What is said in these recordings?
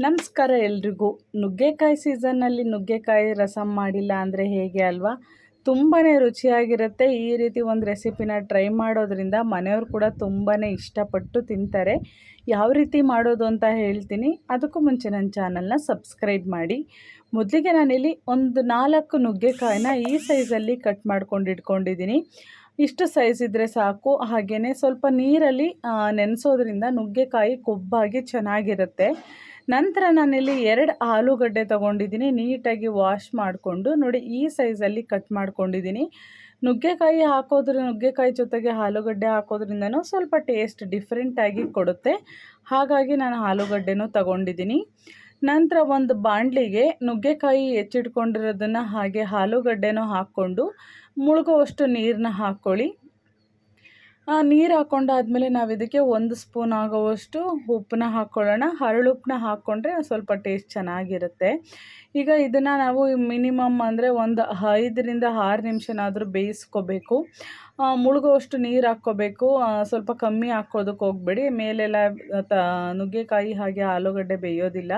ನಮಸ್ಕಾರ ಎಲ್ರಿಗೂ. ನುಗ್ಗೆಕಾಯಿ ಸೀಸನ್ನಲ್ಲಿ ನುಗ್ಗೆಕಾಯಿ ರಸಮ್ ಮಾಡಿಲ್ಲ ಅಂದರೆ ಹೇಗೆ ಅಲ್ವಾ? ತುಂಬಾ ರುಚಿಯಾಗಿರುತ್ತೆ. ಈ ರೀತಿ ಒಂದು ರೆಸಿಪಿನ ಟ್ರೈ ಮಾಡೋದ್ರಿಂದ ಮನೆಯವರು ಕೂಡ ತುಂಬಾ ಇಷ್ಟಪಟ್ಟು ತಿಂತಾರೆ. ಯಾವ ರೀತಿ ಮಾಡೋದು ಅಂತ ಹೇಳ್ತೀನಿ. ಅದಕ್ಕೂ ಮುಂಚೆ ನನ್ನ ಚಾನಲ್ನ ಸಬ್ಸ್ಕ್ರೈಬ್ ಮಾಡಿ. ಮೊದಲಿಗೆ ನಾನಿಲ್ಲಿ ಒಂದು 4 ನುಗ್ಗೆಕಾಯಿನ ಈ ಸೈಜಲ್ಲಿ ಕಟ್ ಮಾಡ್ಕೊಂಡು ಇಟ್ಕೊಂಡಿದ್ದೀನಿ. ಇಷ್ಟು ಸೈಜ್ ಇದ್ದರೆ ಸಾಕು. ಹಾಗೆಯೇ ಸ್ವಲ್ಪ ನೀರಲ್ಲಿ ನೆನೆಸೋದ್ರಿಂದ ನುಗ್ಗೆಕಾಯಿ ಕೊಬ್ಬಾಗಿ ಚೆನ್ನಾಗಿರುತ್ತೆ. ನಂತರ ನಾನಿಲ್ಲಿ 2 ಆಲೂಗಡ್ಡೆ ತೊಗೊಂಡಿದ್ದೀನಿ. ನೀಟಾಗಿ ವಾಶ್ ಮಾಡಿಕೊಂಡು ನೋಡಿ ಈ ಸೈಜಲ್ಲಿ ಕಟ್ ಮಾಡ್ಕೊಂಡಿದ್ದೀನಿ. ನುಗ್ಗೆಕಾಯಿ ಜೊತೆಗೆ ಆಲೂಗಡ್ಡೆ ಹಾಕೋದ್ರಿಂದನೂ ಸ್ವಲ್ಪ ಟೇಸ್ಟ್ ಡಿಫ್ರೆಂಟಾಗಿ ಕೊಡುತ್ತೆ. ಹಾಗಾಗಿ ನಾನು ಆಲೂಗಡ್ಡೆನೂ ತೊಗೊಂಡಿದ್ದೀನಿ. ನಂತರ ಒಂದು ಬಾಣಲಿಗೆ ನುಗ್ಗೆಕಾಯಿ ಹೆಚ್ಚಿಟ್ಕೊಂಡಿರೋದನ್ನು ಹಾಗೆ ಆಲೂಗಡ್ಡೆನೂ ಹಾಕ್ಕೊಂಡು ಮುಳುಗುವಷ್ಟು ನೀರನ್ನ ಹಾಕ್ಕೊಳ್ಳಿ. ನೀರು ಹಾಕ್ಕೊಂಡಾದ್ಮೇಲೆ ನಾವು ಇದಕ್ಕೆ 1 ಸ್ಪೂನ್ ಆಗುವಷ್ಟು ಉಪ್ಪನ್ನ ಹಾಕ್ಕೊಳ್ಳೋಣ. ಹರಳುಪ್ಪನ್ನ ಹಾಕ್ಕೊಂಡ್ರೆ ಸ್ವಲ್ಪ ಟೇಸ್ಟ್ ಚೆನ್ನಾಗಿರುತ್ತೆ. ಈಗ ಇದನ್ನು ನಾವು ಮಿನಿಮಮ್ ಅಂದರೆ ಒಂದು 5ರಿಂದ 6 ನಿಮಿಷನಾದರೂ ಬೇಯಿಸ್ಕೋಬೇಕು. ಮುಳುಗುವಷ್ಟು ನೀರು ಹಾಕ್ಕೋಬೇಕು. ಸ್ವಲ್ಪ ಕಮ್ಮಿ ಹಾಕ್ಕೋದಕ್ಕೆ ಹೋಗಬೇಡಿ. ಮೇಲೆಲ್ಲ ನುಗ್ಗೆಕಾಯಿ ಹಾಗೆ ಆಲೂಗಡ್ಡೆ ಬೇಯೋದಿಲ್ಲ.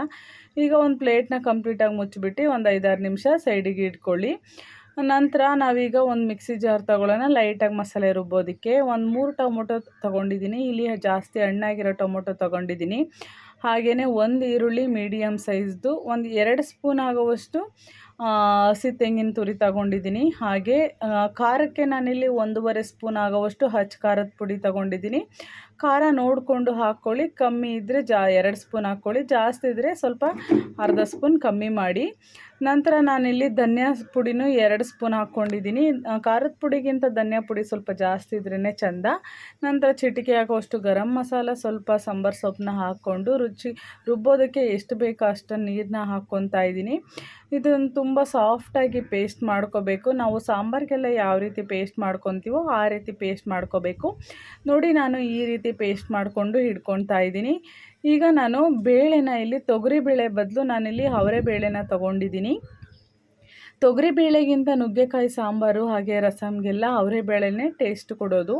ಈಗ ಒಂದು ಪ್ಲೇಟ್ನ ಕಂಪ್ಲೀಟಾಗಿ ಮುಚ್ಚಿಬಿಟ್ಟು ಒಂದು 5-6 ನಿಮಿಷ ಸೈಡಿಗೆ ಇಟ್ಕೊಳ್ಳಿ. ನಂತರ ನಾವೀಗ ಒಂದು ಮಿಕ್ಸಿ ಜಾರ್ ತೊಗೊಳ್ಳೋಣ. ಲೈಟಾಗಿ ಮಸಾಲೆ ರುಬ್ಬೋದಕ್ಕೆ ಒಂದು 3 ಟೊಮೊಟೊ ತೊಗೊಂಡಿದ್ದೀನಿ. ಇಲ್ಲಿ ಜಾಸ್ತಿ ಹಣ್ಣಾಗಿರೋ ಟೊಮೊಟೊ ತೊಗೊಂಡಿದ್ದೀನಿ. ಹಾಗೆಯೇ ಒಂದು ಈರುಳ್ಳಿ ಮೀಡಿಯಮ್ ಸೈಜ್ದು, ಒಂದು 2 ಸ್ಪೂನ್ ಆಗುವಷ್ಟು ಹಸಿ ತೆಂಗಿನ ತುರಿ ತೊಗೊಂಡಿದ್ದೀನಿ. ಹಾಗೆ ಖಾರಕ್ಕೆ ನಾನಿಲ್ಲಿ 1.5 ಸ್ಪೂನ್ ಆಗುವಷ್ಟು ಖಾರದ ಪುಡಿ ತೊಗೊಂಡಿದ್ದೀನಿ. ಖಾರ ನೋಡಿಕೊಂಡು ಹಾಕ್ಕೊಳ್ಳಿ. ಕಮ್ಮಿ ಇದ್ದರೆ 2 ಸ್ಪೂನ್ ಹಾಕ್ಕೊಳ್ಳಿ. ಜಾಸ್ತಿ ಇದ್ದರೆ ಸ್ವಲ್ಪ ಅರ್ಧ ಸ್ಪೂನ್ ಕಮ್ಮಿ ಮಾಡಿ. ನಂತರ ನಾನಿಲ್ಲಿ ಧನಿಯಾ ಪುಡಿನೂ 2 ಸ್ಪೂನ್ ಹಾಕ್ಕೊಂಡಿದ್ದೀನಿ. ಖಾರದ ಪುಡಿಗಿಂತ ಧನಿಯಾ ಪುಡಿ ಸ್ವಲ್ಪ ಜಾಸ್ತಿ ಇದ್ರೇ ಚೆಂದ. ನಂತರ ಚಿಟಿಕೆ ಆಗುವಷ್ಟು ಗರಂ ಮಸಾಲ, ಸ್ವಲ್ಪ ಸಾಂಬಾರು ಸೊಪ್ಪನ್ನ ಹಾಕ್ಕೊಂಡು ರುಬ್ಬೋದಕ್ಕೆ ಎಷ್ಟು ಬೇಕೋ ಅಷ್ಟನ್ನು ನೀರನ್ನ ಹಾಕ್ಕೊತಾ ಇದ್ದೀನಿ. ಇದನ್ನು ತುಂಬ ಸಾಫ್ಟಾಗಿ ಪೇಸ್ಟ್ ಮಾಡ್ಕೋಬೇಕು. ನಾವು ಸಾಂಬಾರಿಗೆಲ್ಲ ಯಾವ ರೀತಿ ಪೇಸ್ಟ್ ಮಾಡ್ಕೊತೀವೋ ಆ ರೀತಿ ಪೇಸ್ಟ್ ಮಾಡ್ಕೋಬೇಕು. ನೋಡಿ ನಾನು ಈ ರೀತಿ ಪೇಸ್ಟ್ ಮಾಡಿಕೊಂಡು ಹಿಡ್ಕೊತಾ ಇದ್ದೀನಿ. ಈಗ ನಾನು ಬೇಳೆನ ಇಲ್ಲಿ ತೊಗರಿಬೇಳೆ ಬದಲು ನಾನಿಲ್ಲಿ ಅವರೆಬೇಳೆನ ತೊಗೊಂಡಿದ್ದೀನಿ. ತೊಗರಿಬೇಳೆಗಿಂತ ನುಗ್ಗೆಕಾಯಿ ಸಾಂಬಾರು ಹಾಗೆ ರಸಮ್ಗೆಲ್ಲ ಅವರೆಬೇಳೆನೇ ಟೇಸ್ಟ್ ಕೊಡೋದು.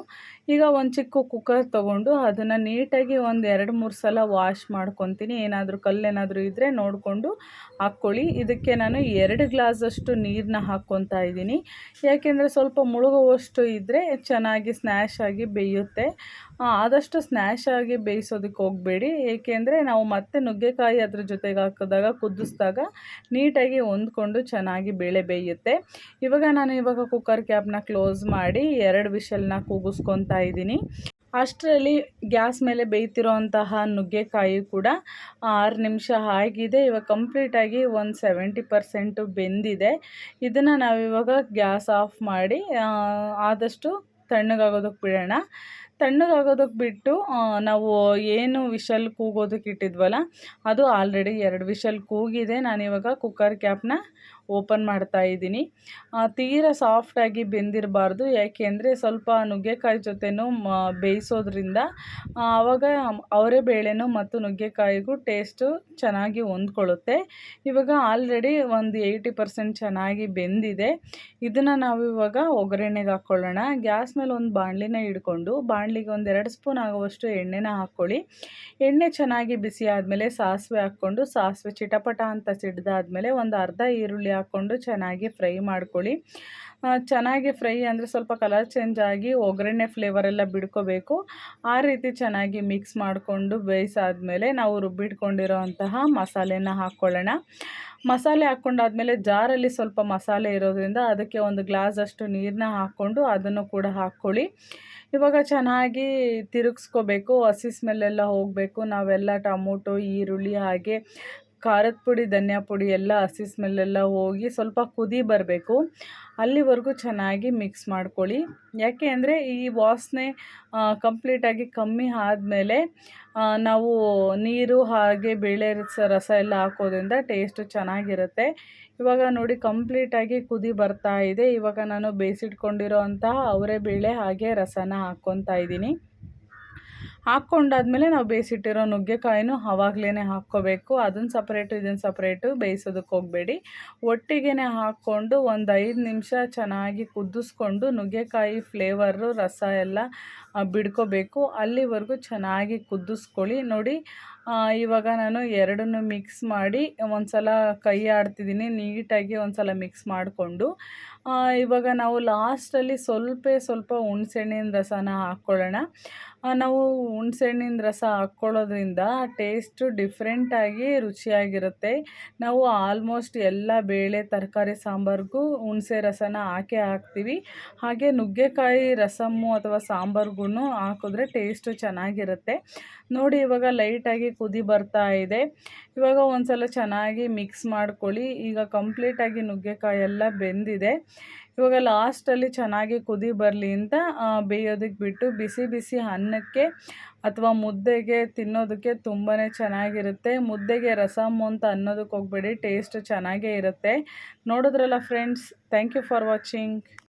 ಈಗ ಒಂದು ಚಿಕ್ಕ ಕುಕ್ಕರ್ ತೊಗೊಂಡು ಅದನ್ನು ನೀಟಾಗಿ ಒಂದು 2-3 ಸಲ ವಾಶ್ ಮಾಡ್ಕೊತೀನಿ. ಏನಾದರೂ ಕಲ್ಲೇನಾದರೂ ಇದ್ದರೆ ನೋಡಿಕೊಂಡು ಹಾಕ್ಕೊಳ್ಳಿ. ಇದಕ್ಕೆ ನಾನು 2 ಗ್ಲಾಸಷ್ಟು ನೀರನ್ನ ಹಾಕ್ಕೊತಾ ಇದ್ದೀನಿ. ಯಾಕೆಂದರೆ ಸ್ವಲ್ಪ ಮುಳುಗುವಷ್ಟು ಇದ್ದರೆ ಚೆನ್ನಾಗಿ ಸ್ನ್ಯಾಶ್ ಆಗಿ ಬೇಯುತ್ತೆ. ಆದಷ್ಟು ಸ್ನ್ಯಾಶ್ ಆಗಿ ಬೇಯಿಸೋದಕ್ಕೆ ಹೋಗಬೇಡಿ. ಏಕೆಂದರೆ ನಾವು ಮತ್ತೆ ನುಗ್ಗೆಕಾಯಿ ಅದ್ರ ಜೊತೆಗೆ ಹಾಕಿದಾಗ ಕುದಿಸಿದಾಗ ನೀಟಾಗಿ ಹೊಂದ್ಕೊಂಡು ಚೆನ್ನಾಗಿ ಬೇಳೆ ಬೇಯುತ್ತೆ. ಇವಾಗ ಕುಕ್ಕರ್ ಕ್ಯಾಪ್ನ ಕ್ಲೋಸ್ ಮಾಡಿ 2 ವಿಷಲ್ನ ಕೂಗಿಸ್ಕೊತಾ ಇದ್ದೀನಿ. ಅಷ್ಟರಲ್ಲಿ ಗ್ಯಾಸ್ ಮೇಲೆ ಬೇಯ್ತಿರೋ ಅಂತಹ ನುಗ್ಗೆಕಾಯಿ ಕೂಡ 6 ನಿಮಿಷ ಆಗಿದೆ. ಇವಾಗ ಕಂಪ್ಲೀಟಾಗಿ ಒಂದು 70% ಬೆಂದಿದೆ. ಇದನ್ನು ನಾವಿವಾಗ ಗ್ಯಾಸ್ ಆಫ್ ಮಾಡಿ ಆದಷ್ಟು ತಣ್ಣಗಾಗೋದಕ್ಕೆ ಬಿಡೋಣ. ತಣ್ಣಗಾಗೋದಕ್ಕೆ ಬಿಟ್ಟು ನಾವು ಏನು ವಿಷಲ್ ಕೂಗೋದಕ್ಕೆ ಇಟ್ಟಿದ್ವಲ್ಲ ಅದು ಆಲ್ರೆಡಿ 2 ವಿಷಲ್ ಕೂಗಿದೆ. ನಾನಿವಾಗ ಕುಕ್ಕರ್ ಕ್ಯಾಪ್ನ ಓಪನ್ ಮಾಡ್ತಾ ಇದ್ದೀನಿ. ತೀರಾ ಸಾಫ್ಟಾಗಿ ಬೆಂದಿರಬಾರ್ದು. ಯಾಕೆಂದರೆ ಸ್ವಲ್ಪ ನುಗ್ಗೆಕಾಯಿ ಜೊತೆನೂ ಬೇಯಿಸೋದ್ರಿಂದ ಆವಾಗ ಅವರೆಬೇಳೆನೂ ಮತ್ತು ನುಗ್ಗೆಕಾಯಿಗೂ ಟೇಸ್ಟು ಚೆನ್ನಾಗಿ ಹೊಂದ್ಕೊಳ್ಳುತ್ತೆ. ಇವಾಗ ಆಲ್ರೆಡಿ ಒಂದು 80% ಚೆನ್ನಾಗಿ ಬೆಂದಿದೆ. ಇದನ್ನು ನಾವು ಇವಾಗ ಒಗ್ಗರಣೆಗೆ ಹಾಕ್ಕೊಳ್ಳೋಣ. ಗ್ಯಾಸ್ ಮೇಲೆ ಒಂದು ಬಾಣಲಿನ ಇಟ್ಕೊಂಡು ಬಾಣಲಿಗೆ ಒಂದು 2 ಸ್ಪೂನ್ ಆಗುವಷ್ಟು ಎಣ್ಣೆನ ಹಾಕ್ಕೊಳ್ಳಿ. ಎಣ್ಣೆ ಚೆನ್ನಾಗಿ ಬಿಸಿ ಆದಮೇಲೆ ಸಾಸಿವೆ ಹಾಕ್ಕೊಂಡು ಸಾಸಿವೆ ಚಿಟಪಟ ಅಂತ ಸಿಡ್ದಾದ್ಮೇಲೆ ಒಂದು ಅರ್ಧ ಈರುಳ್ಳಿ ಹಾಕ್ಕೊಂಡು ಚೆನ್ನಾಗಿ ಫ್ರೈ ಮಾಡ್ಕೊಳ್ಳಿ. ಚೆನ್ನಾಗಿ ಫ್ರೈ ಅಂದರೆ ಸ್ವಲ್ಪ ಕಲರ್ ಚೇಂಜ್ ಆಗಿ ಒಗ್ಗರಣೆ ಫ್ಲೇವರೆಲ್ಲ ಬಿಡ್ಕೋಬೇಕು. ಆ ರೀತಿ ಚೆನ್ನಾಗಿ ಮಿಕ್ಸ್ ಮಾಡಿಕೊಂಡು ಬೇಯಿಸಾದ್ಮೇಲೆ ನಾವು ರುಬ್ಬಿಟ್ಕೊಂಡಿರೋ ಅಂತಹ ಮಸಾಲೆನ ಹಾಕ್ಕೊಳ್ಳೋಣ. ಮಸಾಲೆ ಹಾಕ್ಕೊಂಡಾದ್ಮೇಲೆ ಜಾರಲ್ಲಿ ಸ್ವಲ್ಪ ಮಸಾಲೆ ಇರೋದ್ರಿಂದ ಅದಕ್ಕೆ 1 ಗ್ಲಾಸಷ್ಟು ನೀರನ್ನ ಹಾಕ್ಕೊಂಡು ಅದನ್ನು ಕೂಡ ಹಾಕ್ಕೊಳ್ಳಿ. ಇವಾಗ ಚೆನ್ನಾಗಿ ತಿರುಗಿಸ್ಕೋಬೇಕು. ಹಸಿ ಸ್ಮೆಲ್ಲೆಲ್ಲ ಹೋಗಬೇಕು. ನಾವೆಲ್ಲ ಟೊಮೊಟೊ, ಈರುಳ್ಳಿ ಹಾಗೆ ಖಾರದ ಪುಡಿ, ಧನಿಯಾ ಪುಡಿ ಎಲ್ಲ ಹಸಿ ಸ್ಮೆಲ್ಲೆಲ್ಲ ಹೋಗಿ ಸ್ವಲ್ಪ ಕುದಿ ಬರಬೇಕು. ಅಲ್ಲಿವರೆಗೂ ಚೆನ್ನಾಗಿ ಮಿಕ್ಸ್ ಮಾಡ್ಕೊಳ್ಳಿ. ಯಾಕೆ ಅಂದರೆ ಈ ವಾಸನೆ ಕಂಪ್ಲೀಟಾಗಿ ಕಮ್ಮಿ ಆದಮೇಲೆ ನಾವು ನೀರು ಹಾಗೆ ಬೇಳೆ ರಸ ಎಲ್ಲ ಹಾಕೋದ್ರಿಂದ ಟೇಸ್ಟು ಚೆನ್ನಾಗಿರುತ್ತೆ. ಇವಾಗ ನೋಡಿ ಕಂಪ್ಲೀಟಾಗಿ ಕುದಿ ಬರ್ತಾ ಇದೆ. ಇವಾಗ ನಾನು ಬೇಯಿಸಿಟ್ಕೊಂಡಿರೋ ಅಂತಹ ಅವರೆಬೇಳೆ ಹಾಗೆ ರಸನ ಹಾಕ್ಕೊತಾ ಇದ್ದೀನಿ. ಹಾಕ್ಕೊಂಡಾದ್ಮೇಲೆ ನಾವು ಬೇಯಿಸಿಟ್ಟಿರೋ ನುಗ್ಗೆಕಾಯಿನೂ ಆವಾಗಲೇ ಹಾಕ್ಕೋಬೇಕು. ಅದನ್ನು ಸಪ್ರೇಟು ಇದನ್ನು ಸಪ್ರೇಟು ಬೇಯಿಸೋದಕ್ಕೆ ಹೋಗಬೇಡಿ. ಒಟ್ಟಿಗೆ ಹಾಕ್ಕೊಂಡು ಒಂದು 5 ನಿಮಿಷ ಚೆನ್ನಾಗಿ ಕುದಿಸ್ಕೊಂಡು ನುಗ್ಗೆಕಾಯಿ ಫ್ಲೇವರು ರಸ ಎಲ್ಲ ಬಿಡ್ಕೋಬೇಕು. ಅಲ್ಲಿವರೆಗೂ ಚೆನ್ನಾಗಿ ಕುದಿಸ್ಕೊಳ್ಳಿ. ನೋಡಿ ಇವಾಗ ನಾನು ಎರಡನ್ನೂ ಮಿಕ್ಸ್ ಮಾಡಿ ಒಂದು ಸಲ ಕೈ ಆಡ್ತಿದ್ದೀನಿ ನೀಟಾಗಿ ಒಂದು ಸಲ ಮಿಕ್ಸ್ ಮಾಡಿಕೊಂಡು ಇವಾಗ ನಾವು ಲಾಸ್ಟಲ್ಲಿ ಸ್ವಲ್ಪ ಹುಣ್ಸೆಹಣ್ಣಿನ ರಸನ ಹಾಕ್ಕೊಳ್ಳೋಣ. ನಾವು ಹುಣ್ಸೆಹಣ್ಣಿನ ರಸ ಹಾಕ್ಕೊಳ್ಳೋದ್ರಿಂದ ಟೇಸ್ಟು ಡಿಫ್ರೆಂಟಾಗಿ ರುಚಿಯಾಗಿರುತ್ತೆ. ನಾವು ಆಲ್ಮೋಸ್ಟ್ ಎಲ್ಲ ಬೇಳೆ ತರಕಾರಿ ಸಾಂಬಾರಿಗೂ ಹುಣಸೆ ರಸನ ಹಾಕೇ ಹಾಕ್ತೀವಿ. ಹಾಗೆ ನುಗ್ಗೆಕಾಯಿ ರಸಮ್ಮು ಅಥವಾ ಸಾಂಬಾರ್ಗೂ ಹಾಕಿದ್ರೆ ಟೇಸ್ಟು ಚೆನ್ನಾಗಿರುತ್ತೆ. ನೋಡಿ ಇವಾಗ ಲೈಟಾಗಿ ಕುದಿ ಬರ್ತಾ ಇದೆ. ಇವಾಗ ಒಂದು ಸಲ ಚೆನ್ನಾಗಿ ಮಿಕ್ಸ್ ಮಾಡ್ಕೊಳ್ಳಿ. ಈಗ ಕಂಪ್ಲೀಟಾಗಿ ನುಗ್ಗೆಕಾಯಿ ಎಲ್ಲ ಬೆಂದಿದೆ. ಇವಾಗ ಲಾಸ್ಟಲ್ಲಿ ಚೆನ್ನಾಗಿ ಕುದಿ ಬರಲಿ ಅಂತ ಬೇಯೋದಕ್ಕೆ ಬಿಟ್ಟು ಬಿಸಿ ಬಿಸಿ ಅನ್ನಕ್ಕೆ ಅಥವಾ ಮುದ್ದೆಗೆ ತಿನ್ನೋದಕ್ಕೆ ತುಂಬಾ ಚೆನ್ನಾಗಿರುತ್ತೆ. ಮುದ್ದೆಗೆ ರಸಮ್ಮು ಅಂತ ಅನ್ನೋದಕ್ಕೆ ಹೋಗಬೇಡಿ, ಟೇಸ್ಟ್ ಚೆನ್ನಾಗೇ ಇರುತ್ತೆ. ನೋಡಿದ್ರಲ್ಲ friends, thank you for watching.